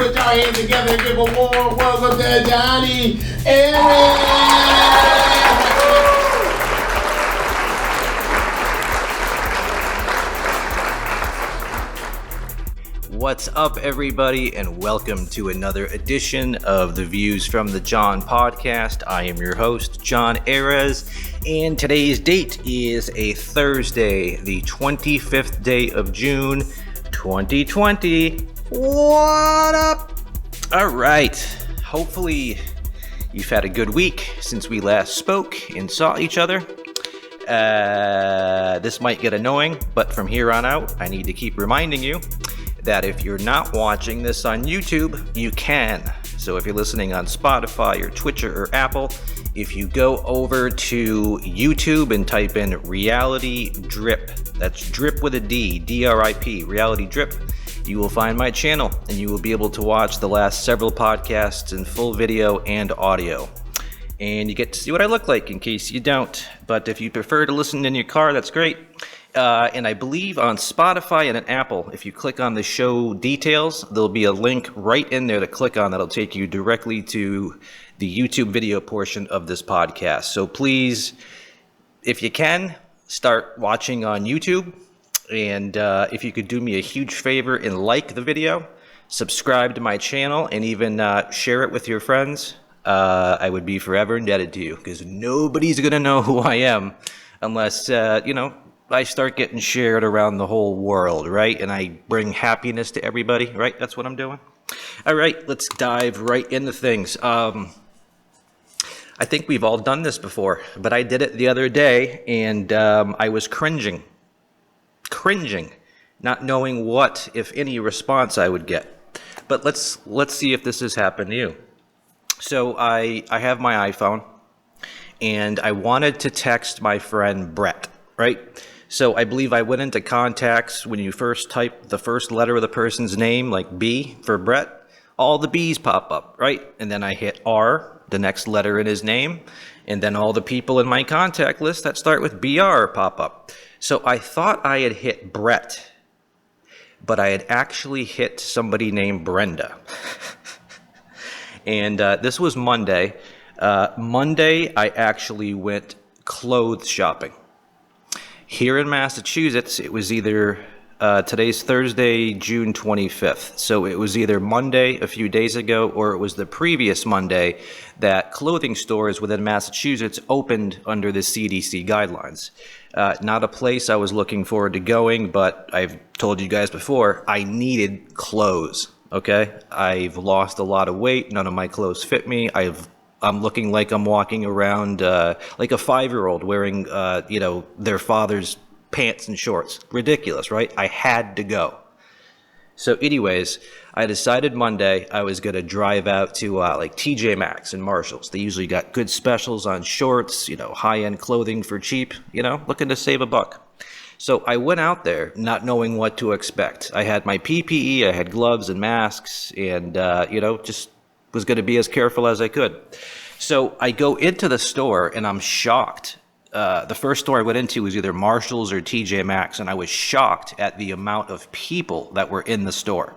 put your hands together and give a warm welcome to Johnny Arez. What's up, everybody, and welcome to another edition of the Views from the Jon podcast. I am your host, Jon Arez, and today's date is a Thursday, the 25th day of June, 2020. What up? All right. Hopefully, you've had a good week since we last spoke and saw each other. This might get annoying, but from here on out, I need to keep reminding you that if you're not watching this on YouTube, you can. So if you're listening on Spotify or Twitch or Apple, if you go over to YouTube and type in Reality Drip, that's drip with a D, D-R-I-P, Reality Drip, you will find my channel and you will be able to watch the last several podcasts in full video and audio. And you get to see what I look like in case you don't. But if you prefer to listen in your car, that's great. And I believe on Spotify and on Apple, if you click on the show details, there'll be a link right in there to click on that'll take you directly to the YouTube video portion of this podcast. So please, if you can, start watching on YouTube. And if you could do me a huge favor and like the video, subscribe to my channel, and even share it with your friends, I would be forever indebted to you, because nobody's going to know who I am unless, I start getting shared around the whole world, right? And I bring happiness to everybody, right? That's what I'm doing. All right, let's dive right into things. I think we've all done this before, but I did it the other day, and I was cringing, not knowing what, if any, response I would get. But let's see if this has happened to you. So I have my iPhone, and I wanted to text my friend Brett, right? So I believe I went into contacts. When you first type the first letter of the person's name, like B for Brett, all the B's pop up, right? And then I hit R, the next letter in his name, and then all the people in my contact list that start with BR pop up. So I thought I had hit Brett, but I had actually hit somebody named Brenda. And this was Monday. Monday, I actually went clothes shopping. Here in Massachusetts, it was either, today's Thursday, June 25th. So it was either Monday a few days ago, or it was the previous Monday that clothing stores within Massachusetts opened under the CDC guidelines. Not a place I was looking forward to going, but I've told you guys before, I needed clothes, okay? I've lost a lot of weight. None of my clothes fit me. I'm looking like I'm walking around like a 5-year-old wearing, their father's pants and shorts. Ridiculous, right? I had to go. So anyways, I decided Monday I was going to drive out to like TJ Maxx and Marshalls. They usually got good specials on shorts, high-end clothing for cheap, looking to save a buck. So I went out there not knowing what to expect. I had my PPE, I had gloves and masks, and, just was going to be as careful as I could. So I go into the store and I'm shocked. The first store I went into was either Marshalls or TJ Maxx, and I was shocked at the amount of people that were in the store.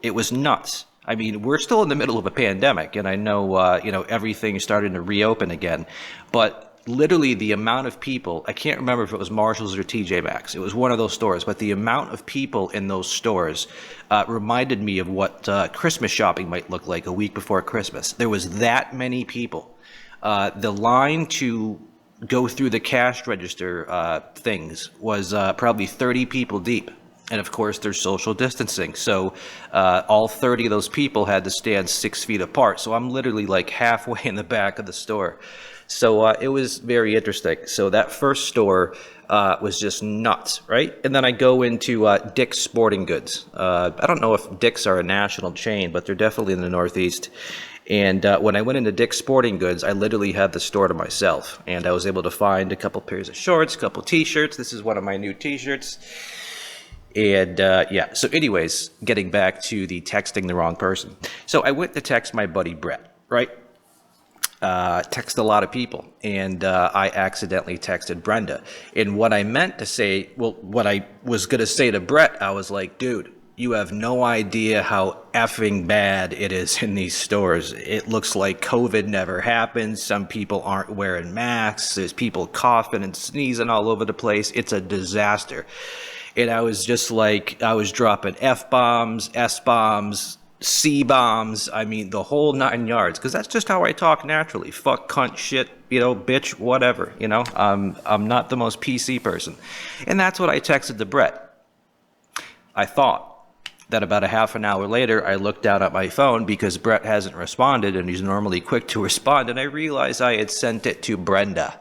It was nuts. I mean, we're still in the middle of a pandemic, and I know, everything is starting to reopen again, but literally the amount of people, I can't remember if it was Marshalls or TJ Maxx. It was one of those stores, but the amount of people in those stores reminded me of what Christmas shopping might look like a week before Christmas. There was that many people. The line to go through the cash register things was probably 30 people deep. And of course, there's social distancing. So all 30 of those people had to stand 6 feet apart. So I'm literally like halfway in the back of the store. So it was very interesting. So that first store was just nuts, right? And then I go into Dick's Sporting Goods. I don't know if Dick's are a national chain, but they're definitely in the Northeast. And when I went into Dick's Sporting Goods, I literally had the store to myself. And I was able to find a couple pairs of shorts, a couple t-shirts. This is one of my new t-shirts. And so anyways, getting back to the texting the wrong person. So I went to text my buddy Brett, right? Text a lot of people, and I accidentally texted Brenda. And what I meant to say, what I was going to say to Brett, I was like, dude, You have no idea how effing bad it is in these stores. It looks like COVID never happened. Some people aren't wearing masks. There's people coughing and sneezing all over the place. It's a disaster. And I was just like, I was dropping F-bombs, S-bombs, C-bombs. I mean, the whole 9 yards. Because that's just how I talk naturally. Fuck, cunt, shit, bitch, whatever. I'm not the most PC person. And that's what I texted to Brett. I thought that about a half an hour later, I looked down at my phone because Brett hasn't responded, and he's normally quick to respond, and I realized I had sent it to Brenda.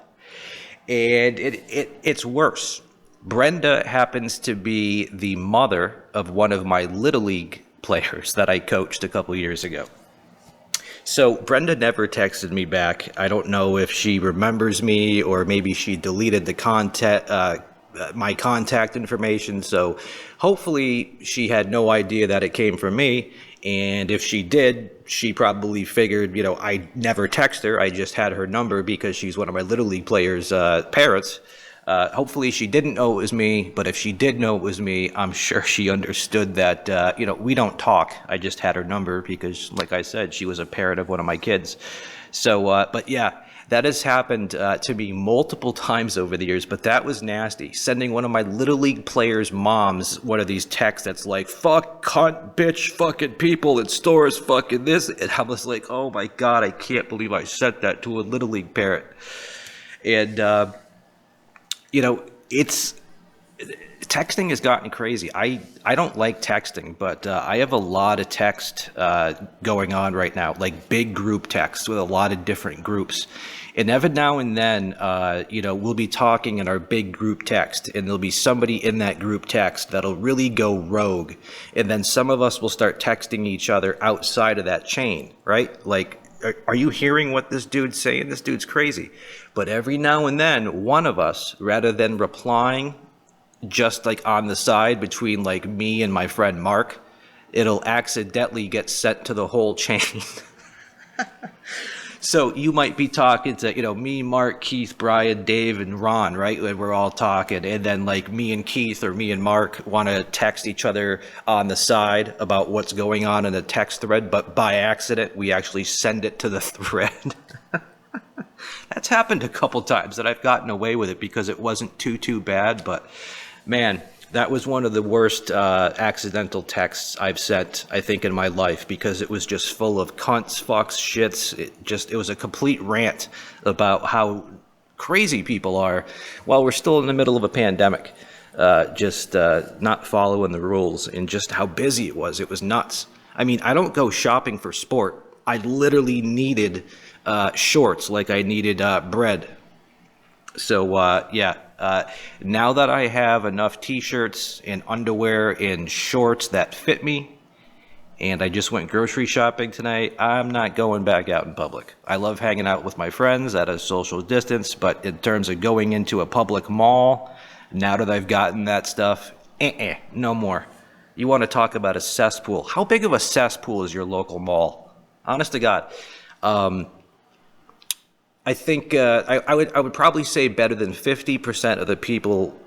And it's worse. Brenda happens to be the mother of one of my Little League players that I coached a couple years ago. So Brenda never texted me back. I don't know if she remembers me or maybe she deleted the my contact information. So hopefully she had no idea that it came from me. And if she did, she probably figured, I never text her. I just had her number because she's one of my Little League players' parents. Hopefully she didn't know it was me, but if she did know it was me, I'm sure she understood that, we don't talk. I just had her number because, like I said, she was a parent of one of my kids. So, but yeah, that has happened to me multiple times over the years, but that was nasty. Sending one of my Little League players' moms one of these texts that's like, fuck, cunt, bitch, fucking people in stores, fucking this. And I was like, oh my God, I can't believe I sent that to a Little League parent. And, texting has gotten crazy. I don't like texting, but I have a lot of text going on right now, like big group texts with a lot of different groups. And every now and then, we'll be talking in our big group text, and there'll be somebody in that group text that'll really go rogue. And then some of us will start texting each other outside of that chain, right? Like, are you hearing what this dude's saying? This dude's crazy. But every now and then, one of us, rather than replying just like on the side between like me and my friend Mark, it'll accidentally get sent to the whole chain. So you might be talking to, me, Mark, Keith, Brian, Dave, and Ron, right? And we're all talking. And then like me and Keith or me and Mark want to text each other on the side about what's going on in the text thread. But by accident, we actually send it to the thread. That's happened a couple times that I've gotten away with it because it wasn't too bad. But man, that was one of the worst accidental texts I've sent, I think, in my life, because it was just full of cunts, fucks, shits. It was a complete rant about how crazy people are while we're still in the middle of a pandemic, not following the rules, and just how busy it was. It was nuts. I mean, I don't go shopping for sport. I literally needed shorts like I needed bread. So, now that I have enough t-shirts and underwear and shorts that fit me, and I just went grocery shopping tonight, I'm not going back out in public. I love hanging out with my friends at a social distance, but in terms of going into a public mall, now that I've gotten that stuff, no more. You want to talk about a cesspool. How big of a cesspool is your local mall? Honest to God. I think I would probably say better than 50% of the people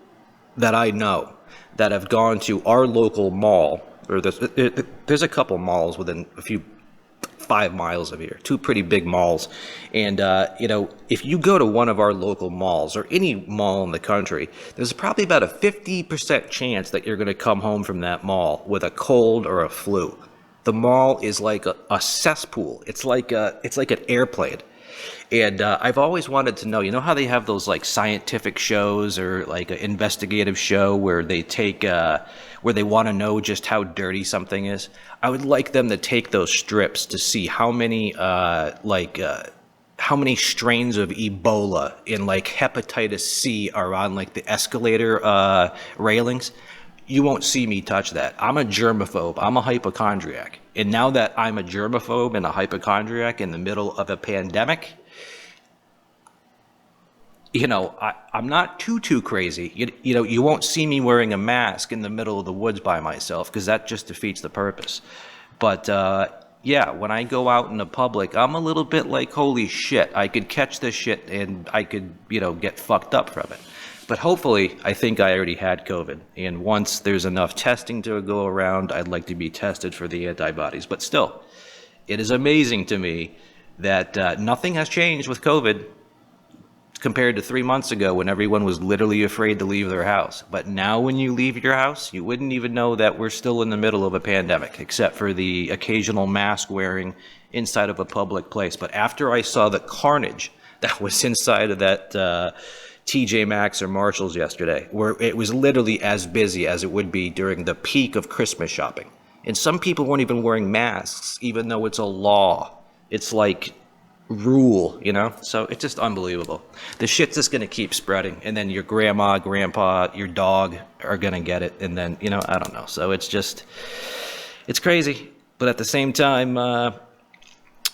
that I know that have gone to our local mall, or there's a couple malls within 5 miles of here, 2 pretty big malls. And, if you go to one of our local malls or any mall in the country, there's probably about a 50% chance that you're going to come home from that mall with a cold or a flu. The mall is like a cesspool. It's like an airplane. And I've always wanted to know, how they have those like scientific shows or like an investigative show where they take, where they want to know just how dirty something is. I would like them to take those strips to see how many, how many strains of Ebola and like hepatitis C are on like the escalator railings. You won't see me touch that. I'm a germaphobe. I'm a hypochondriac. And now that I'm a germaphobe and a hypochondriac in the middle of a pandemic, I'm not too crazy. You won't see me wearing a mask in the middle of the woods by myself because that just defeats the purpose. But when I go out in the public, I'm a little bit like, holy shit, I could catch this shit and I could, get fucked up from it. But hopefully, I think I already had COVID. And once there's enough testing to go around, I'd like to be tested for the antibodies. But still, it is amazing to me that nothing has changed with COVID compared to 3 months ago when everyone was literally afraid to leave their house. But now when you leave your house, you wouldn't even know that we're still in the middle of a pandemic, except for the occasional mask wearing inside of a public place. But after I saw the carnage that was inside of that TJ Maxx or Marshalls yesterday, where it was literally as busy as it would be during the peak of Christmas shopping. And some people weren't even wearing masks, even though it's a law. It's like rule, you know? So it's just unbelievable. The shit's just going to keep spreading. And then your grandma, grandpa, your dog are going to get it. And then, you know, I don't know. So it's just, it's crazy. But at the same time,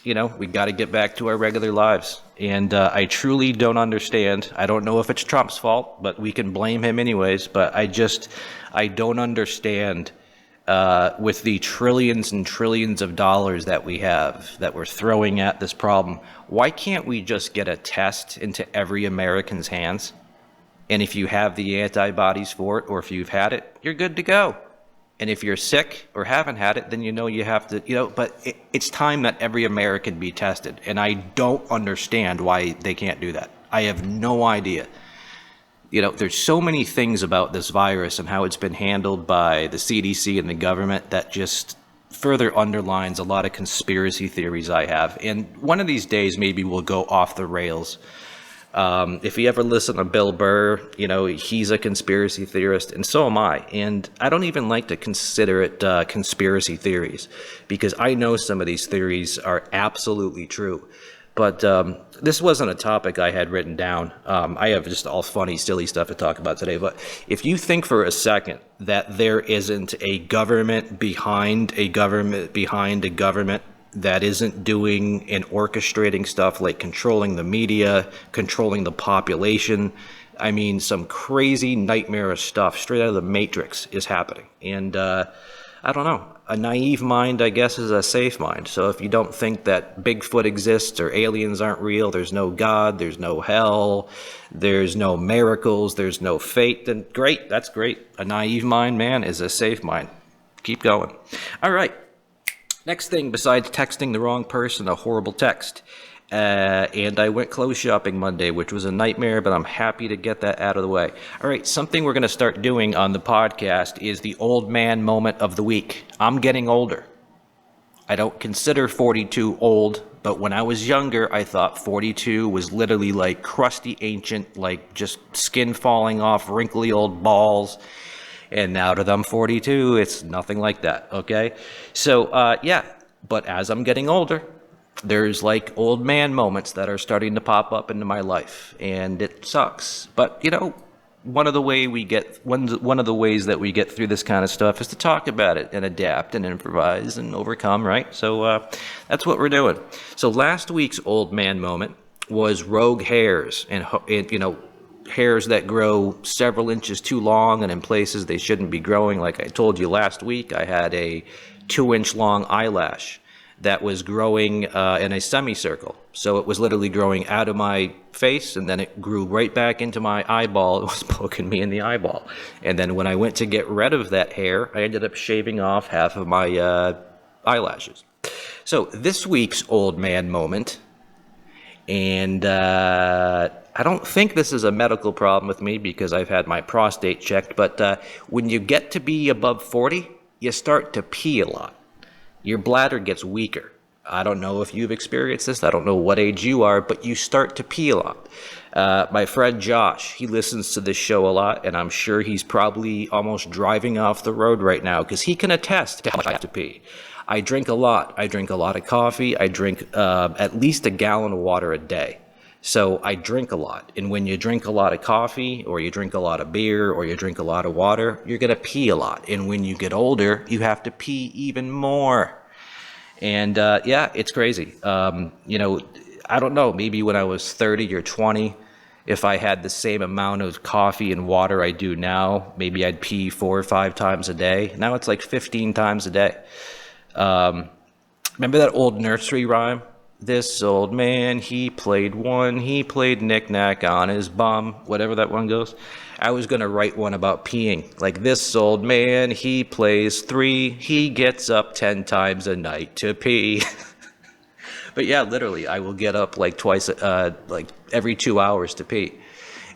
you know, we got to get back to our regular lives. And I truly don't understand. I don't know if it's Trump's fault, but we can blame him anyways. But I don't understand with the trillions and trillions of dollars that we have, that we're throwing at this problem, why can't we just get a test into every American's hands? And if you have the antibodies for it, or if you've had it, you're good to go. And if you're sick or haven't had it, then you know you have to, you know, but it's time that every American be tested. And I don't understand why they can't do that. I have no idea. You know, there's so many things about this virus and how it's been handled by the CDC and the government that just further underlines a lot of conspiracy theories I have. And one of these days, maybe we'll go off the rails. If you ever listen to Bill Burr, you know, he's a conspiracy theorist, and so am I. And I don't even like to consider it conspiracy theories, because I know some of these theories are absolutely true. But this wasn't a topic I had written down. I have just all funny, silly stuff to talk about today. But if you think for a second that there isn't a government behind a government behind a government that isn't doing and orchestrating stuff like controlling the media, controlling the population, I mean, some crazy nightmarish stuff straight out of the Matrix is happening. And I don't know. A naive mind, I guess, is a safe mind. So if you don't think that Bigfoot exists or aliens aren't real, there's no God, there's no hell, there's no miracles, there's no fate, then great, that's great. A naive mind, man, is a safe mind. Keep going. All right. Next thing, besides texting the wrong person a horrible text, and I went clothes shopping Monday, which was a nightmare, but I'm happy to get that out of the way. All right, something we're going to start doing on the podcast is the old man moment of the week. I'm getting older. I don't consider 42 old, but when I was younger, I thought 42 was literally like crusty ancient, like just skin falling off, wrinkly old balls. And now that I'm 42, it's nothing like that, okay? So, yeah, but as I'm getting older, there's like old man moments that are starting to pop up into my life, and it sucks. But, you know, one of the ways that we get through this kind of stuff is to talk about it and adapt and improvise and overcome, right? So that's what we're doing. So last week's old man moment was rogue hairs and you know, hairs that grow several inches too long and in places they shouldn't be growing. Like I told you last week, I had a 2-inch long eyelash that was growing in a semicircle. So it was literally growing out of my face, and then it grew right back into my eyeball. It was poking me in the eyeball. And then when I went to get rid of that hair, I ended up shaving off half of my eyelashes. So this week's old man moment, and I don't think this is a medical problem with me because I've had my prostate checked, but when you get to be above 40, you start to pee a lot. Your bladder gets weaker. I don't know if you've experienced this. I don't know what age you are, but you start to pee a lot. My friend Josh, he listens to this show a lot, and I'm sure he's probably almost driving off the road right now because he can attest to how much I have to pee. I drink a lot. I drink a lot of coffee. I drink at least a gallon of water a day. So I drink a lot. And when you drink a lot of coffee, or you drink a lot of beer, or you drink a lot of water, you're going to pee a lot. And when you get older, you have to pee even more. And yeah, it's crazy. You know, I don't know, maybe when I was 30 or 20, if I had the same amount of coffee and water I do now, maybe I'd pee 4 or 5 times a day. Now it's like 15 times a day. Remember that old nursery rhyme? This old man, he played knick-knack on his bum, whatever that one goes. I was going to write one about peeing. Like, this old man, he plays 3, he gets up 10 times a night to pee. But yeah, literally, I will get up like twice, like every 2 hours to pee.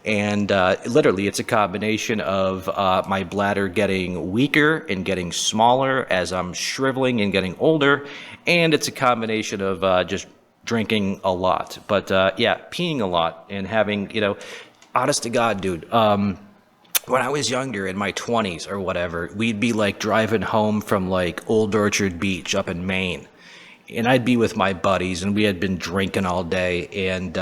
And literally, it's a combination of my bladder getting weaker and getting smaller as I'm shriveling and getting older. And it's a combination of just drinking a lot. But yeah, peeing a lot and having, honest to God, dude, when I was younger in my 20s or whatever, we'd be like driving home from like Old Orchard Beach up in Maine. And I'd be with my buddies and we had been drinking all day. And,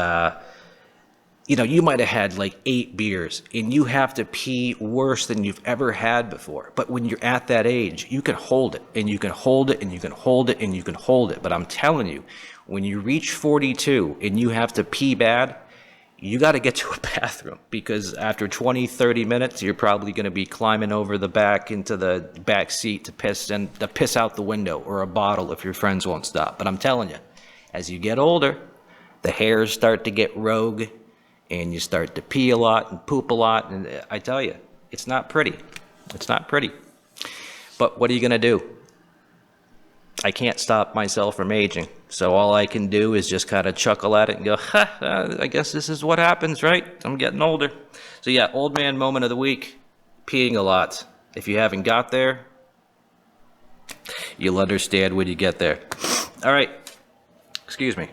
you might have had like 8 beers and you have to pee worse than you've ever had before. But when you're at that age, you can hold it and you can hold it and you can hold it and you can hold it. But I'm telling you, when you reach 42 and you have to pee bad, you got to get to a bathroom, because after 20, 30 minutes, you're probably going to be climbing over the back into the back seat to piss out the window, or a bottle if your friends won't stop. But I'm telling you, as you get older, the hairs start to get rogue and you start to pee a lot and poop a lot. And I tell you, it's not pretty. It's not pretty. But what are you going to do? I can't stop myself from aging. So all I can do is just kind of chuckle at it and go, I guess this is what happens, right? I'm getting older. So yeah, old man moment of the week, peeing a lot. If you haven't got there, you'll understand when you get there. All right, excuse me.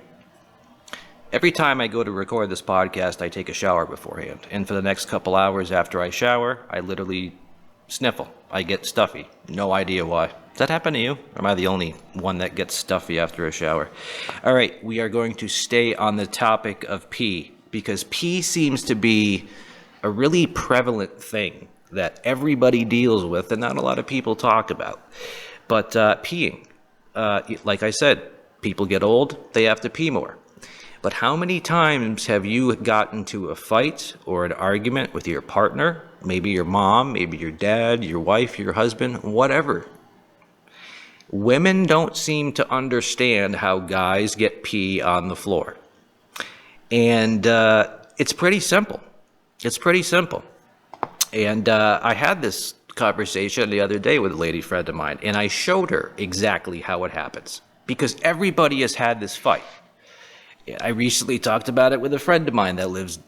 Every time I go to record this podcast, I take a shower beforehand. And for the next couple hours after I shower, I literally sniffle. I get stuffy. No idea why. Does that happen to you? Or am I the only one that gets stuffy after a shower? All right, we are going to stay on the topic of pee, because pee seems to be a really prevalent thing that everybody deals with and not a lot of people talk about. But peeing, like I said, people get old, they have to pee more. But how many times have you gotten into a fight or an argument with your partner, maybe your mom, maybe your dad, your wife, your husband, whatever? Women don't seem to understand how guys get pee on the floor. And it's pretty simple. It's pretty simple. And I had this conversation the other day with a lady friend of mine, and I showed her exactly how it happens, because everybody has had this fight. I recently talked about it with a friend of mine that lives,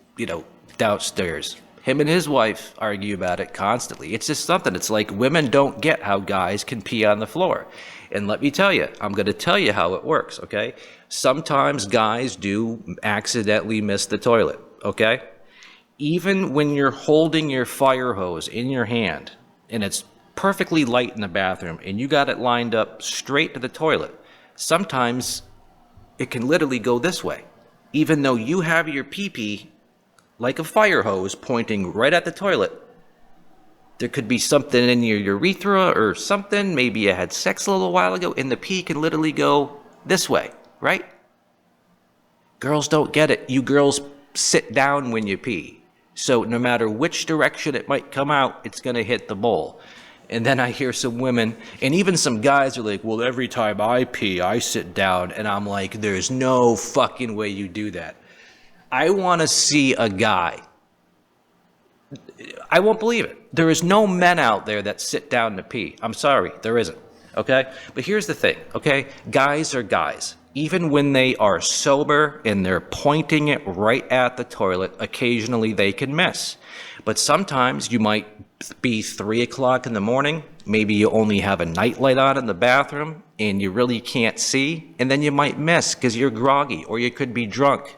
downstairs. Him and his wife argue about it constantly. It's just something. It's like women don't get how guys can pee on the floor. And let me tell you, I'm going to tell you how it works, okay? Sometimes guys do accidentally miss the toilet, okay? Even when you're holding your fire hose in your hand and it's perfectly light in the bathroom and you got it lined up straight to the toilet, sometimes it can literally go this way, even though you have your pee-pee like a fire hose pointing right at the toilet. There could be something in your urethra or something. Maybe you had sex a little while ago, and the pee can literally go this way, right? Girls don't get it. You girls sit down when you pee. So no matter which direction it might come out, it's going to hit the bowl. And then I hear some women, and even some guys are like, well, every time I pee, I sit down. And I'm like, there's no fucking way you do that. I want to see a guy. I won't believe it. There is no men out there that sit down to pee. I'm sorry, there isn't. Okay? But here's the thing, okay? Guys are guys. Even when they are sober and they're pointing it right at the toilet, occasionally they can miss. But sometimes you might be 3 o'clock in the morning. Maybe you only have a nightlight on in the bathroom and you really can't see. And then you might miss because you're groggy, or you could be drunk.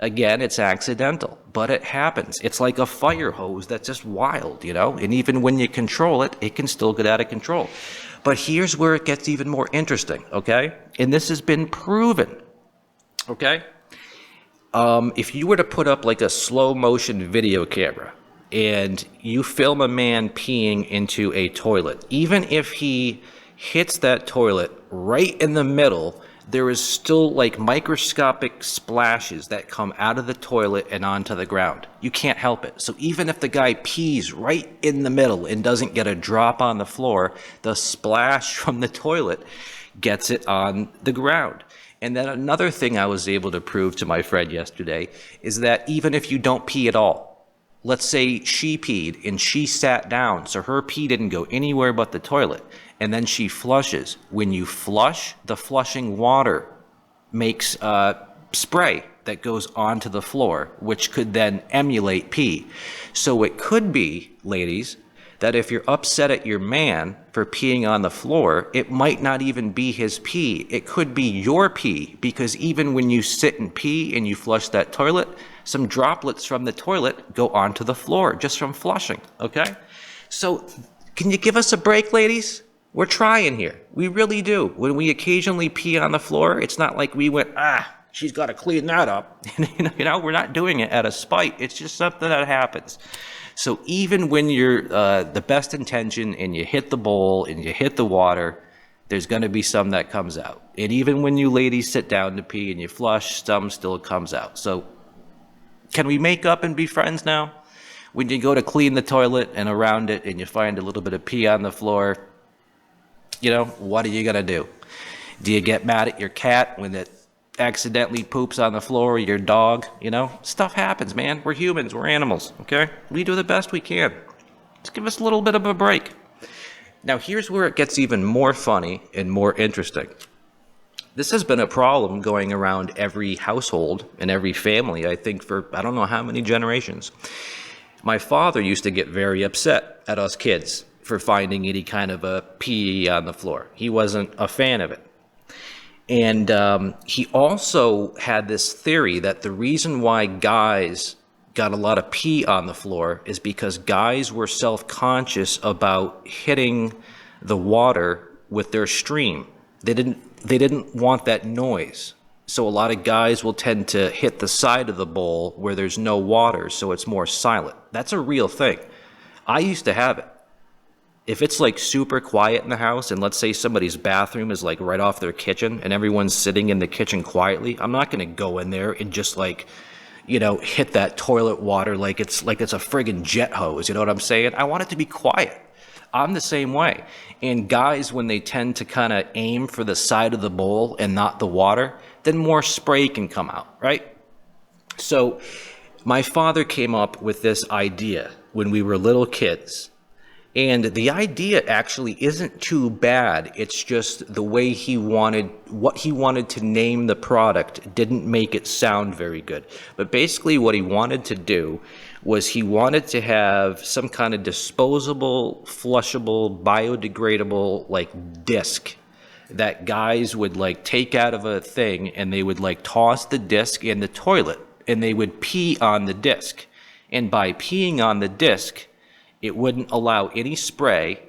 Again, it's accidental, but it happens. It's like a fire hose that's just wild, And even when you control it, it can still get out of control. But here's where it gets even more interesting, okay? And this has been proven, okay? If you were to put up like a slow motion video camera and you film a man peeing into a toilet, even if he hits that toilet right in the middle, there is still like microscopic splashes that come out of the toilet and onto the ground. You can't help it. So even if the guy pees right in the middle and doesn't get a drop on the floor, the splash from the toilet gets it on the ground. And then another thing I was able to prove to my friend yesterday is that even if you don't pee at all, let's say she peed and she sat down, so her pee didn't go anywhere but the toilet, and then she flushes. When you flush, the flushing water makes spray that goes onto the floor, which could then emulate pee. So it could be, ladies, that if you're upset at your man for peeing on the floor, it might not even be his pee. It could be your pee, because even when you sit and pee and you flush that toilet, some droplets from the toilet go onto the floor just from flushing, okay? So can you give us a break, ladies? We're trying here. We really do. When we occasionally pee on the floor, it's not like we went, she's got to clean that up. We're not doing it out of spite. It's just something that happens. So even when you're the best intention and you hit the bowl and you hit the water, there's going to be some that comes out. And even when you ladies sit down to pee and you flush, some still comes out. So can we make up and be friends now? When you go to clean the toilet and around it and you find a little bit of pee on the floor, what are you going to do? Do you get mad at your cat when it accidentally poops on the floor, or your dog? Stuff happens, man. We're humans. We're animals, okay? We do the best we can. Just give us a little bit of a break. Now, here's where it gets even more funny and more interesting. This has been a problem going around every household and every family, I think, for I don't know how many generations. My father used to get very upset at us kids for finding any kind of a pee on the floor. He wasn't a fan of it. And he also had this theory that the reason why guys got a lot of pee on the floor is because guys were self-conscious about hitting the water with their stream. They didn't want that noise. So a lot of guys will tend to hit the side of the bowl where there's no water, so it's more silent. That's a real thing. I used to have it. If it's like super quiet in the house, and let's say somebody's bathroom is like right off their kitchen and everyone's sitting in the kitchen quietly, I'm not going to go in there and just hit that toilet water like it's a friggin' jet hose. You know what I'm saying? I want it to be quiet. I'm the same way. And guys, when they tend to kind of aim for the side of the bowl and not the water, then more spray can come out, right? So my father came up with this idea when we were little kids. And the idea actually isn't too bad. It's just the way what he wanted to name the product didn't make it sound very good. But basically what he wanted to do was he wanted to have some kind of disposable, flushable, biodegradable disc that guys would take out of a thing, and they would toss the disc in the toilet and they would pee on the disc. And by peeing on the disc, it wouldn't allow any spray,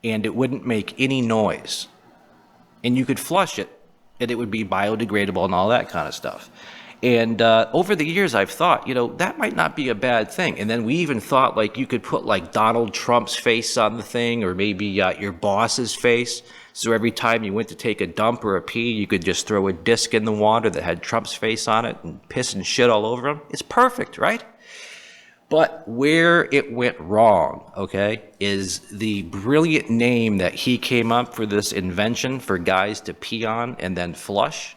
and it wouldn't make any noise. And you could flush it, and it would be biodegradable and all that kind of stuff. And over the years, I've thought, that might not be a bad thing. And then we even thought, you could put, Donald Trump's face on the thing, or maybe your boss's face. So every time you went to take a dump or a pee, you could just throw a disc in the water that had Trump's face on it and piss and shit all over him. It's perfect, right? But where it went wrong, okay, is the brilliant name that he came up for this invention for guys to pee on and then flush.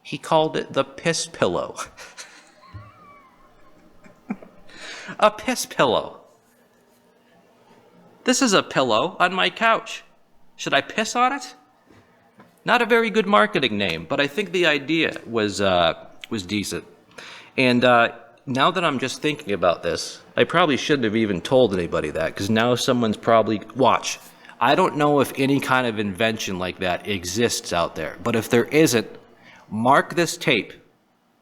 He called it the piss pillow. A piss pillow. This is a pillow on my couch. Should I piss on it? Not a very good marketing name, but I think the idea was decent. And now that I'm just thinking about this, I probably shouldn't have even told anybody that, because now someone's probably, watch, I don't know if any kind of invention like that exists out there, but if there isn't, mark this tape,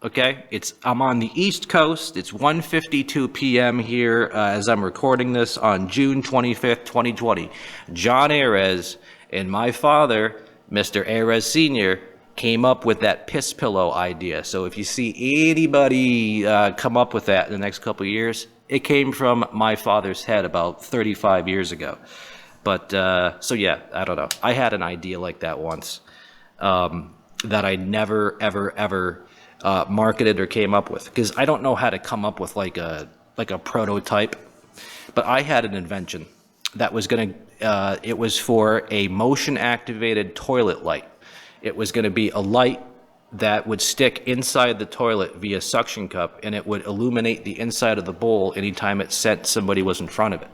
okay? I'm on the East Coast. It's 1:52 p.m. here as I'm recording this on June 25th, 2020. Jon Arez and my father, Mr. Arez Sr., came up with that piss pillow idea. So if you see anybody come up with that in the next couple of years, it came from my father's head about 35 years ago. But so yeah, I don't know. I had an idea like that once that I never, ever marketed or came up with, because I don't know how to come up with like a prototype. But I had an invention that was it was for a motion activated toilet light. It was going to be a light that would stick inside the toilet via suction cup, and it would illuminate the inside of the bowl anytime it sent somebody was in front of it.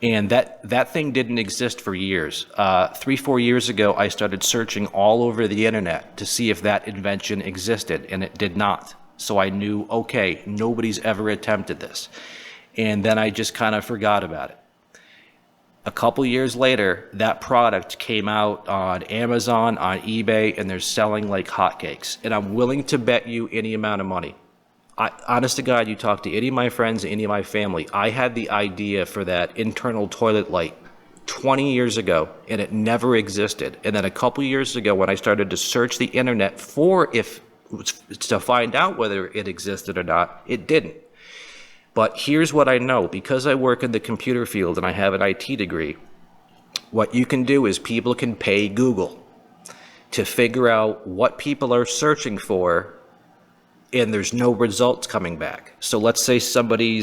And that thing didn't exist for years. 3-4 years ago, I started searching all over the internet to see if that invention existed, and it did not. So I knew, okay, nobody's ever attempted this. And then I just kind of forgot about it. A couple years later, that product came out on Amazon, on eBay, and they're selling like hotcakes. And I'm willing to bet you any amount of money. Honest to God, you talk to any of my friends, any of my family, I had the idea for that internal toilet light 20 years ago, and it never existed. And then a couple years ago, when I started to search the internet to find out whether it existed or not, it didn't. But here's what I know. Because I work in the computer field and I have an IT degree, what you can do is people can pay Google to figure out what people are searching for, and there's no results coming back. So let's say somebody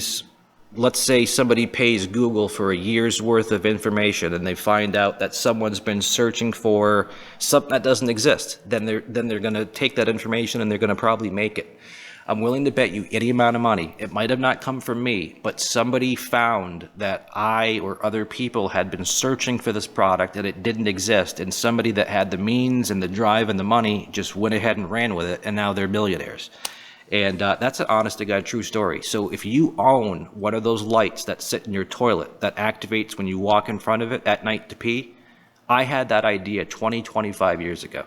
pays Google for a year's worth of information, and they find out that someone's been searching for something that doesn't exist. Then they're going to take that information and they're going to probably make it. I'm willing to bet you any amount of money. It might have not come from me, but somebody found that I or other people had been searching for this product and it didn't exist, and somebody that had the means and the drive and the money just went ahead and ran with it, and now they're millionaires. And that's an honest-to-God true story. So if you own one of those lights that sit in your toilet that activates when you walk in front of it at night to pee, I had that idea 25 years ago.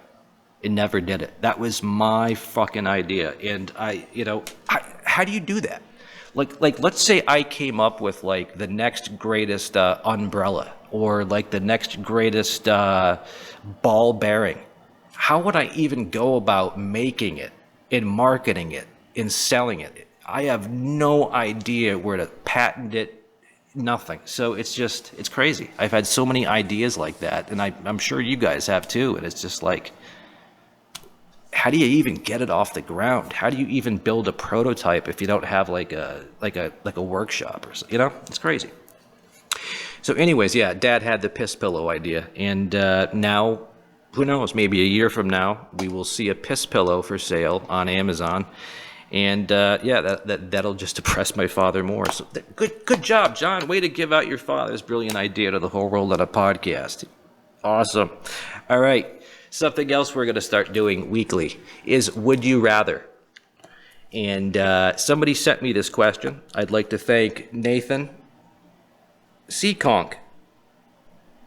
It never did it. That was my fucking idea. And how do you do that? Like, let's say I came up with like the next greatest umbrella, or like the next greatest ball bearing. How would I even go about making it and marketing it and selling it? I have no idea where to patent it, nothing. So it's crazy. I've had so many ideas like that, and I'm sure you guys have too, and it's just like, how do you even get it off the ground? How do you even build a prototype if you don't have like a workshop or something? It's crazy. So anyways, yeah, Dad had the piss pillow idea, and now, who knows, maybe a year from now, we will see a piss pillow for sale on Amazon. And that'll just depress my father more. So good job, John. Way to give out your father's brilliant idea to the whole world on a podcast. Awesome. All right. Something else we're going to start doing weekly is Would You Rather? And somebody sent me this question. I'd like to thank Nathan Seaconk.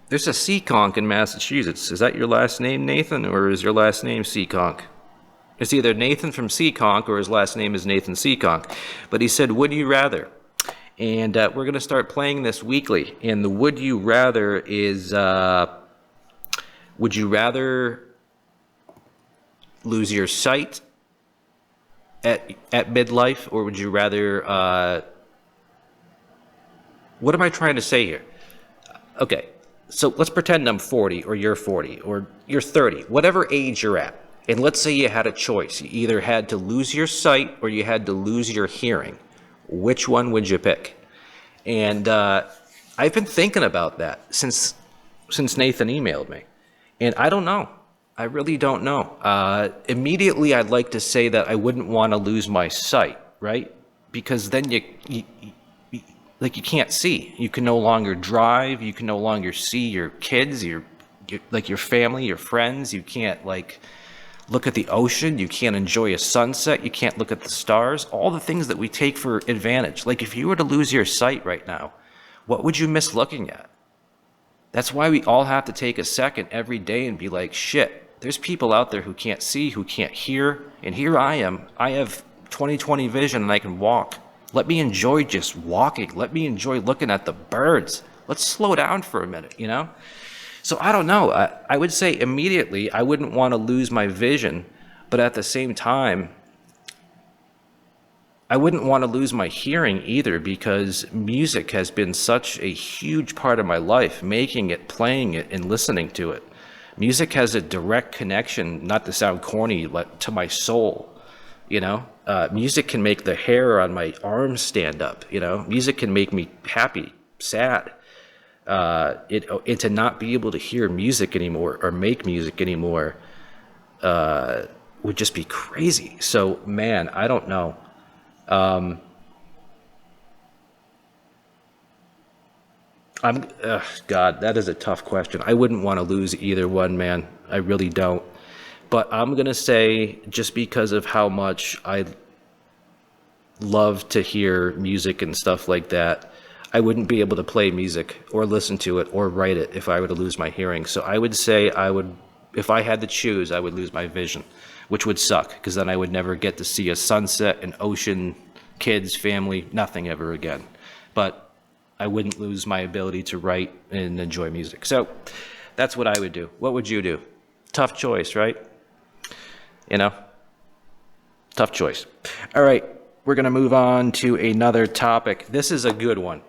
There's a Seaconk in Massachusetts. Is that your last name, Nathan, or is your last name Seaconk? It's either Nathan from Seaconk or his last name is Nathan Seaconk. But he said, would you rather? And we're going to start playing this weekly. And the would you rather is, would you rather lose your sight at midlife, or would you rather, what am I trying to say here? Okay. So let's pretend I'm 40 or you're 40 or you're 30, whatever age you're at. And let's say you had a choice. You either had to lose your sight or you had to lose your hearing. Which one would you pick? And I've been thinking about that since Nathan emailed me. And I don't know. I really don't know. Immediately, I'd like to say that I wouldn't want to lose my sight, right? Because then you can't see. You can no longer drive. You can no longer see your kids, your family, your friends. You can't look at the ocean. You can't enjoy a sunset. You can't look at the stars. All the things that we take for advantage. Like if you were to lose your sight right now, what would you miss looking at? That's why we all have to take a second every day and be like, shit, there's people out there who can't see, who can't hear. And here I am. I have 20/20 vision and I can walk. Let me enjoy just walking. Let me enjoy looking at the birds. Let's slow down for a minute, So I don't know. I would say immediately I wouldn't want to lose my vision, but at the same time, I wouldn't want to lose my hearing either, because music has been such a huge part of my life, making it, playing it, and listening to it. Music has a direct connection, not to sound corny, but to my soul. Music can make the hair on my arms stand up. Music can make me happy, sad. And to not be able to hear music anymore or make music anymore, would just be crazy. So, man, I don't know. God, that is a tough question. I wouldn't want to lose either one, man. I really don't. But I'm going to say, just because of how much I love to hear music and stuff like that, I wouldn't be able to play music or listen to it or write it if I were to lose my hearing. So I would say if I had to choose, I would lose my vision, which would suck, because then I would never get to see a sunset, an ocean, kids, family, nothing ever again. But I wouldn't lose my ability to write and enjoy music. So that's what I would do. What would you do? Tough choice, right? You know? Tough choice. All right, we're going to move on to another topic. This is a good one.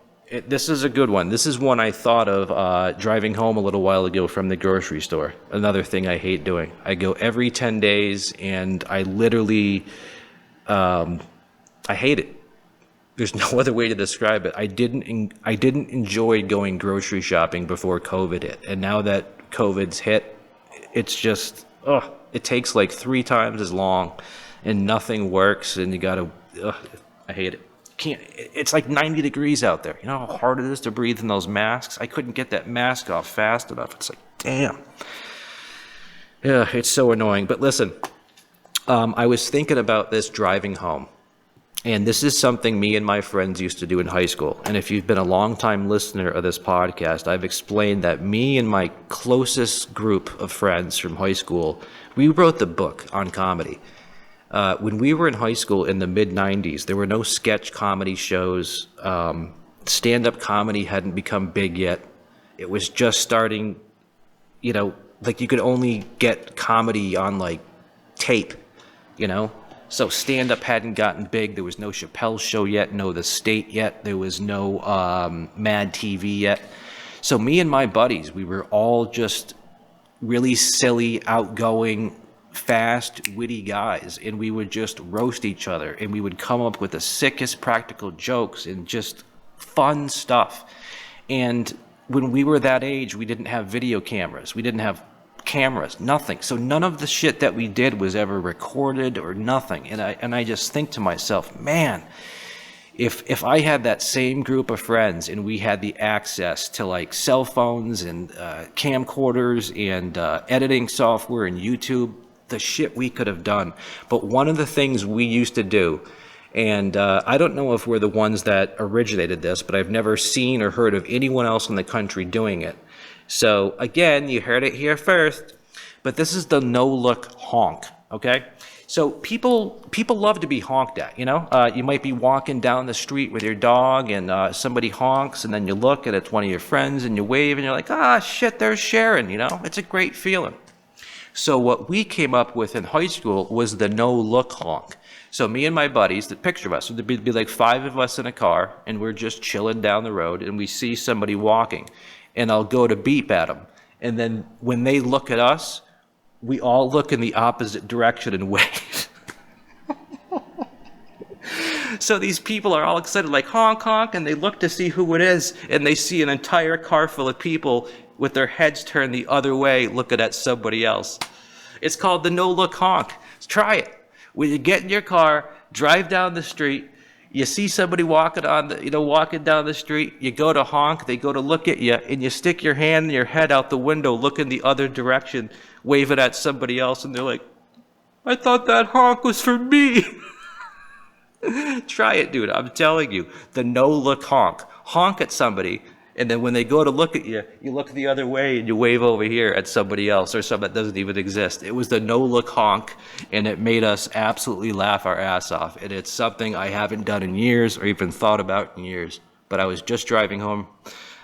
This is a good one. This is one I thought of driving home a little while ago from the grocery store. Another thing I hate doing. I go every 10 days, and I literally, I hate it. There's no other way to describe it. I didn't enjoy going grocery shopping before COVID hit. And now that COVID's hit, it's just, it takes like 3 times as long, and nothing works, and you gotta, I hate it. It's like 90 degrees out there. You know how hard it is to breathe in those masks? I couldn't get that mask off fast enough. It's like, damn. Yeah, it's so annoying. But listen, I was thinking about this driving home. And this is something me and my friends used to do in high school. And if you've been a long-time listener of this podcast, I've explained that me and my closest group of friends from high school, we wrote the book on comedy. When we were in high school in the mid-'90s, there were no sketch comedy shows. Stand-up comedy hadn't become big yet. It was just starting, you know, like you could only get comedy on like tape, you know? So stand-up hadn't gotten big. There was no Chappelle Show yet, no The State yet. There was no Mad TV yet. So me and my buddies, we were all just really silly, outgoing, fast, witty guys. And we would just roast each other. And we would come up with the sickest practical jokes and just fun stuff. And when we were that age, we didn't have video cameras. We didn't have cameras, nothing. So none of the shit that we did was ever recorded or nothing. And I just think to myself, man, if I had that same group of friends and we had the access to like cell phones and camcorders and editing software and YouTube, the shit we could have done. But one of the things we used to do, and I don't know if we're the ones that originated this, but I've never seen or heard of anyone else in the country doing it. So again, you heard it here first, but this is the no-look honk, okay? So people love to be honked at, you know? You might be walking down the street with your dog and somebody honks, and then you look and it's one of your friends and you wave and you're like, ah, shit, there's Sharon, you know? It's a great feeling. So what we came up with in high school was the no-look honk. So me and my buddies, the picture of us, there'd be like 5 of us in a car, and we're just chilling down the road, and we see somebody walking. And I'll go to beep at them. And then when they look at us, we all look in the opposite direction and wave. So these people are all excited, like honk, honk, and they look to see who it is, and they see an entire car full of people with their heads turned the other way looking at somebody else. It's called the no-look honk. Try it. When you get in your car, drive down the street, you see somebody walking down the street, you go to honk, they go to look at you, and you stick your hand and your head out the window, looking the other direction, waving at somebody else, and they're like, I thought that honk was for me. Try it, dude. I'm telling you. The no-look honk. Honk at somebody, and then when they go to look at you, you look the other way and you wave over here at somebody else or something that doesn't even exist. It was the no-look honk, and it made us absolutely laugh our ass off. And it's something I haven't done in years or even thought about in years. But I was just driving home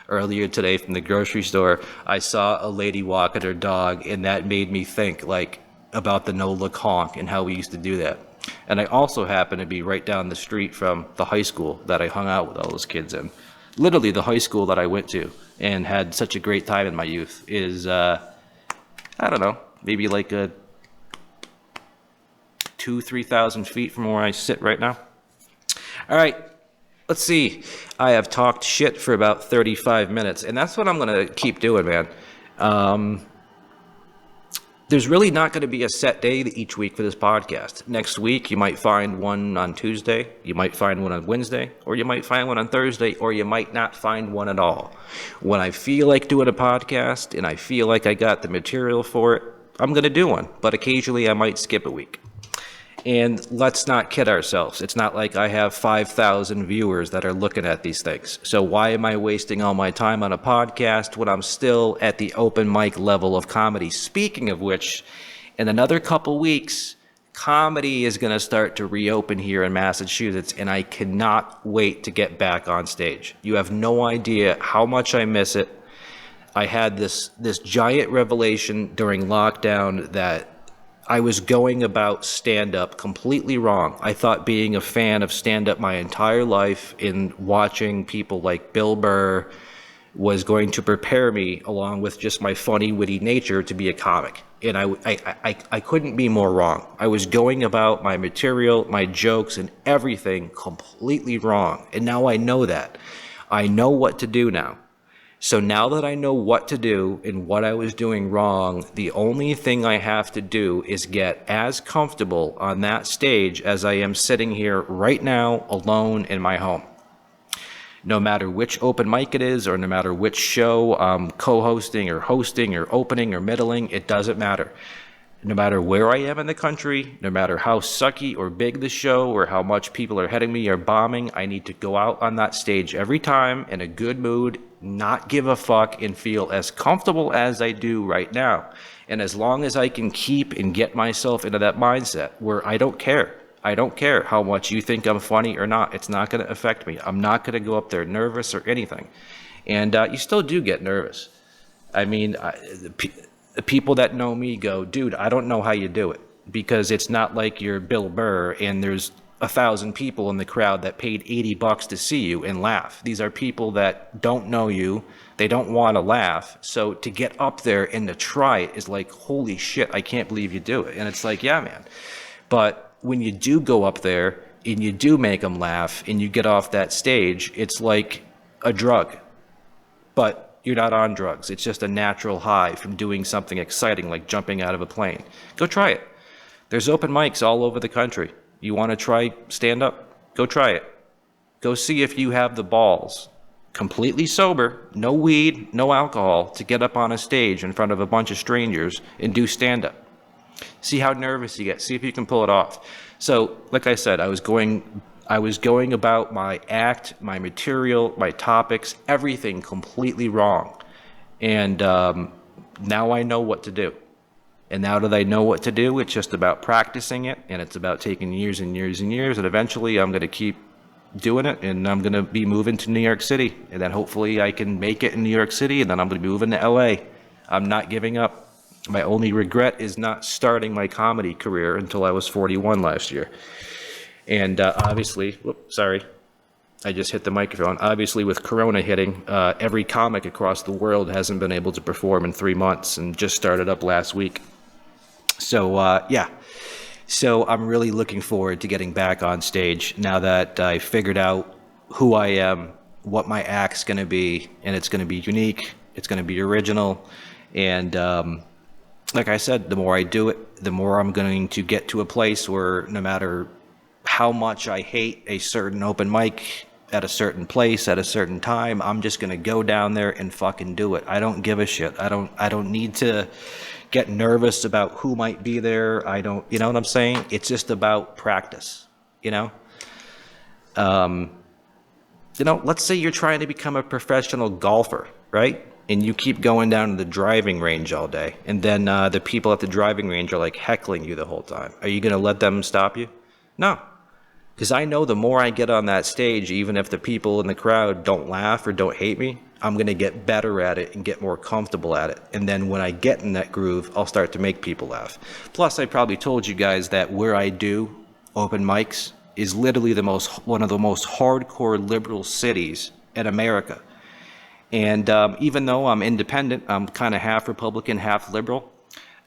earlier today from the grocery store. I saw a lady walking her dog, and that made me think like about the no-look honk and how we used to do that. And I also happened to be right down the street from the high school that I hung out with all those kids in. Literally the high school that I went to and had such a great time in my youth is, I don't know, maybe like a 2,000-3,000 feet from where I sit right now. All right, let's see. I have talked shit for about 35 minutes, and that's what I'm going to keep doing, man. there's really not going to be a set day each week for this podcast. Next week, you might find one on Tuesday, you might find one on Wednesday, or you might find one on Thursday, or you might not find one at all. When I feel like doing a podcast and I feel like I got the material for it, I'm going to do one, but occasionally I might skip a week. And let's not kid ourselves. It's not like I have 5,000 viewers that are looking at these things. So why am I wasting all my time on a podcast when I'm still at the open mic level of comedy? Speaking of which, in another couple weeks, comedy is going to start to reopen here in Massachusetts, and I cannot wait to get back on stage. You have no idea how much I miss it. I had this giant revelation during lockdown that I was going about stand-up completely wrong. I thought being a fan of stand-up my entire life and watching people like Bill Burr was going to prepare me, along with just my funny, witty nature, to be a comic. And I couldn't be more wrong. I was going about my material, my jokes, and everything completely wrong. And now I know that. I know what to do now. So now that I know what to do and what I was doing wrong, the only thing I have to do is get as comfortable on that stage as I am sitting here right now alone in my home. No matter which open mic it is, or no matter which show I'm co-hosting or hosting or opening or middling, it doesn't matter. No matter where I am in the country, no matter how sucky or big the show or how much people are heading me or bombing, I need to go out on that stage every time in a good mood, not give a fuck, and feel as comfortable as I do right now. And as long as I can keep and get myself into that mindset where I don't care how much you think I'm funny or not, it's not going to affect me. I'm not going to go up there nervous or anything. And you still do get nervous. I mean, the people that know me go, dude, I don't know how you do it, because it's not like you're Bill Burr and there's 1,000 people in the crowd that paid $80 to see you and laugh. These are people that don't know you. They don't want to laugh. So to get up there and to try it is like, holy shit, I can't believe you do it. And it's like, yeah, man. But when you do go up there and you do make them laugh and you get off that stage, it's like a drug. But you're not on drugs. It's just a natural high from doing something exciting like jumping out of a plane. Go try it. There's open mics all over the country. You want to try stand-up? Go try it. Go see if you have the balls, completely sober, no weed, no alcohol, to get up on a stage in front of a bunch of strangers and do stand-up. See how nervous you get. See if you can pull it off. So, like I said, I was going about my act, my material, my topics, everything completely wrong. And now I know what to do. And now that I know what to do, it's just about practicing it, and it's about taking years and years and years, and eventually I'm going to keep doing it, and I'm going to be moving to New York City, and then hopefully I can make it in New York City, and then I'm going to be moving to LA. I'm not giving up. My only regret is not starting my comedy career until I was 41 last year. And obviously, sorry, I just hit the microphone. Obviously, with Corona hitting, every comic across the world hasn't been able to perform in 3 months and just started up last week. So, yeah. So I'm really looking forward to getting back on stage now that I figured out who I am, what my act's going to be, and it's going to be unique, it's going to be original. And like I said, the more I do it, the more I'm going to get to a place where no matter how much I hate a certain open mic at a certain place at a certain time, I'm just going to go down there and fucking do it. I don't give a shit. I don't need to get nervous about who might be there. I don't, you know what I'm saying? It's just about practice, you know? Let's say you're trying to become a professional golfer, right? And you keep going down to the driving range all day, and then the people at the driving range are like heckling you the whole time. Are you going to let them stop you? No. Because I know the more I get on that stage, even if the people in the crowd don't laugh or don't hate me, I'm going to get better at it and get more comfortable at it. And then when I get in that groove, I'll start to make people laugh. Plus, I probably told you guys that where I do open mics is literally one of the most hardcore liberal cities in America. And even though I'm independent, I'm kind of half Republican, half liberal.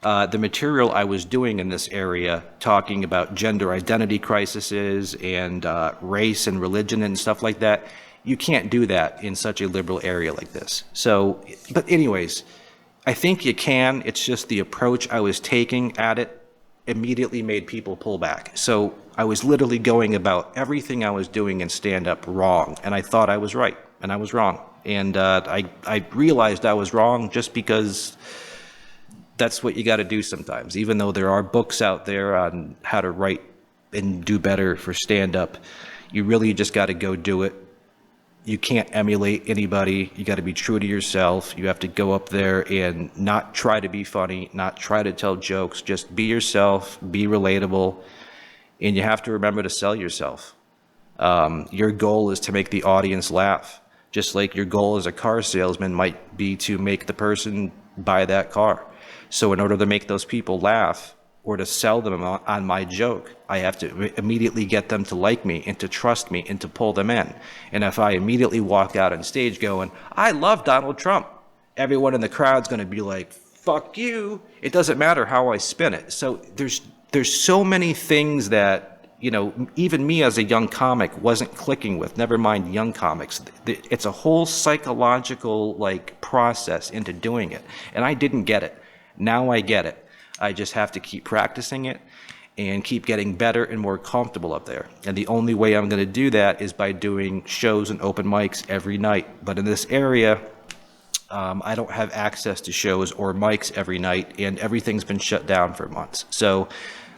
The material I was doing in this area, talking about gender identity crises and race and religion and stuff like that, you can't do that in such a liberal area like this. So, but anyways, I think you can. It's just the approach I was taking at it immediately made people pull back. So I was literally going about everything I was doing in stand-up wrong, and I thought I was right, and I was wrong. And I realized I was wrong just because that's what you got to do sometimes. Even though there are books out there on how to write and do better for stand-up, you really just got to go do it. You can't emulate anybody. You got to be true to yourself. You have to go up there and not try to be funny, not try to tell jokes. Just be yourself, be relatable, and you have to remember to sell yourself. Your goal is to make the audience laugh, just like your goal as a car salesman might be to make the person buy that car. So in order to make those people laugh, or to sell them on my joke, I have to immediately get them to like me and to trust me and to pull them in. And if I immediately walk out on stage going, I love Donald Trump, everyone in the crowd's going to be like, fuck you. It doesn't matter how I spin it. So there's so many things that, you know, even me as a young comic wasn't clicking with, never mind young comics. It's a whole psychological like process into doing it. And I didn't get it. Now I get it. I just have to keep practicing it and keep getting better and more comfortable up there. And the only way I'm going to do that is by doing shows and open mics every night. But in this area, I don't have access to shows or mics every night, and everything's been shut down for months. So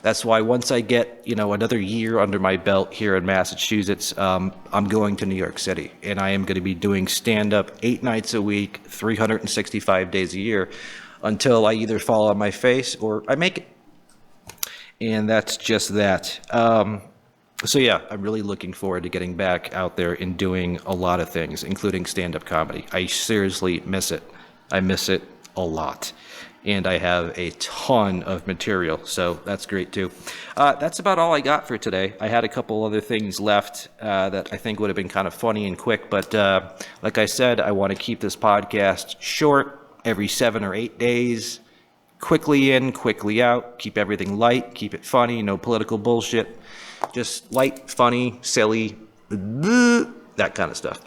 that's why once I get, you know, another year under my belt here in Massachusetts, I'm going to New York City, and I am going to be doing stand-up 8 nights a week, 365 days a year, until I either fall on my face or I make it. And that's just that. So yeah, I'm really looking forward to getting back out there and doing a lot of things, including stand-up comedy. I seriously miss it. I miss it a lot. And I have a ton of material, so that's great too. That's about all I got for today. I had a couple other things left that I think would have been kind of funny and quick, but like I said, I want to keep this podcast short, every 7 or 8 days, quickly in, quickly out, keep everything light, keep it funny, no political bullshit, just light, funny, silly, that kind of stuff.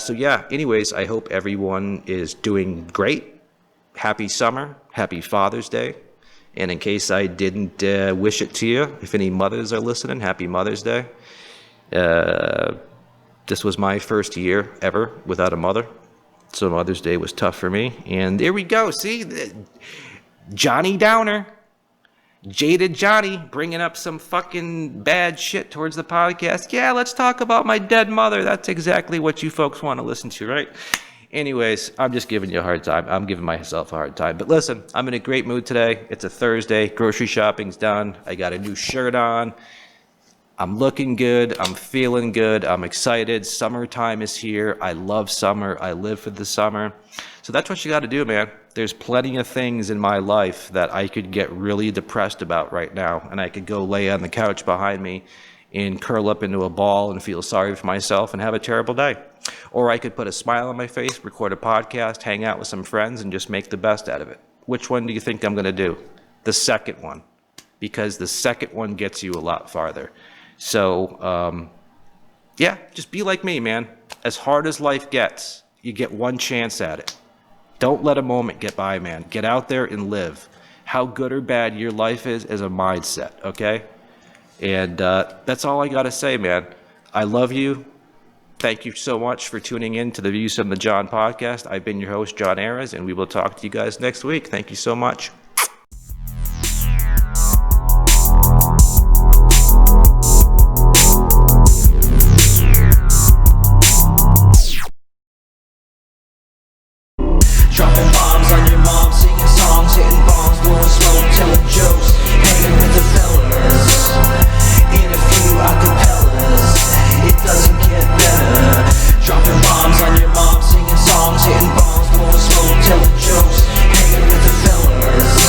So yeah, anyways, I hope everyone is doing great. Happy summer, happy Father's Day. And in case I didn't wish it to you, if any mothers are listening, happy Mother's Day. This was my first year ever without a mother. So Mother's Day was tough for me. And there we go. See, Johnny Downer, jaded Johnny, bringing up some fucking bad shit towards the podcast. Yeah, let's talk about my dead mother. That's exactly what you folks want to listen to, right? Anyways, I'm just giving you a hard time. I'm giving myself a hard time. But listen, I'm in a great mood today. It's a Thursday. Grocery shopping's done. I got a new shirt on. I'm looking good. I'm feeling good. I'm excited. Summertime is here. I love summer. I live for the summer. So that's what you got to do, man. There's plenty of things in my life that I could get really depressed about right now, and I could go lay on the couch behind me and curl up into a ball and feel sorry for myself and have a terrible day. Or I could put a smile on my face, record a podcast, hang out with some friends, and just make the best out of it. Which one do you think I'm going to do? The second one. Because the second one gets you a lot farther. So, yeah, just be like me, man. As hard as life gets, you get one chance at it. Don't let a moment get by, man. Get out there and live. How good or bad your life is a mindset, okay? And that's all I got to say, man. I love you. Thank you so much for tuning in to the Views from the Jon podcast. I've been your host, Jon Arez, and we will talk to you guys next week. Thank you so much. Dropping bombs on your mom, singing songs, hitting bombs, blowing smoke, telling jokes, hanging with the fellas, in a few acapellas, it doesn't get better. Dropping bombs on your mom, singing songs, hitting bombs, blowing smoke, telling jokes, hanging with the fellas.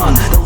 huh?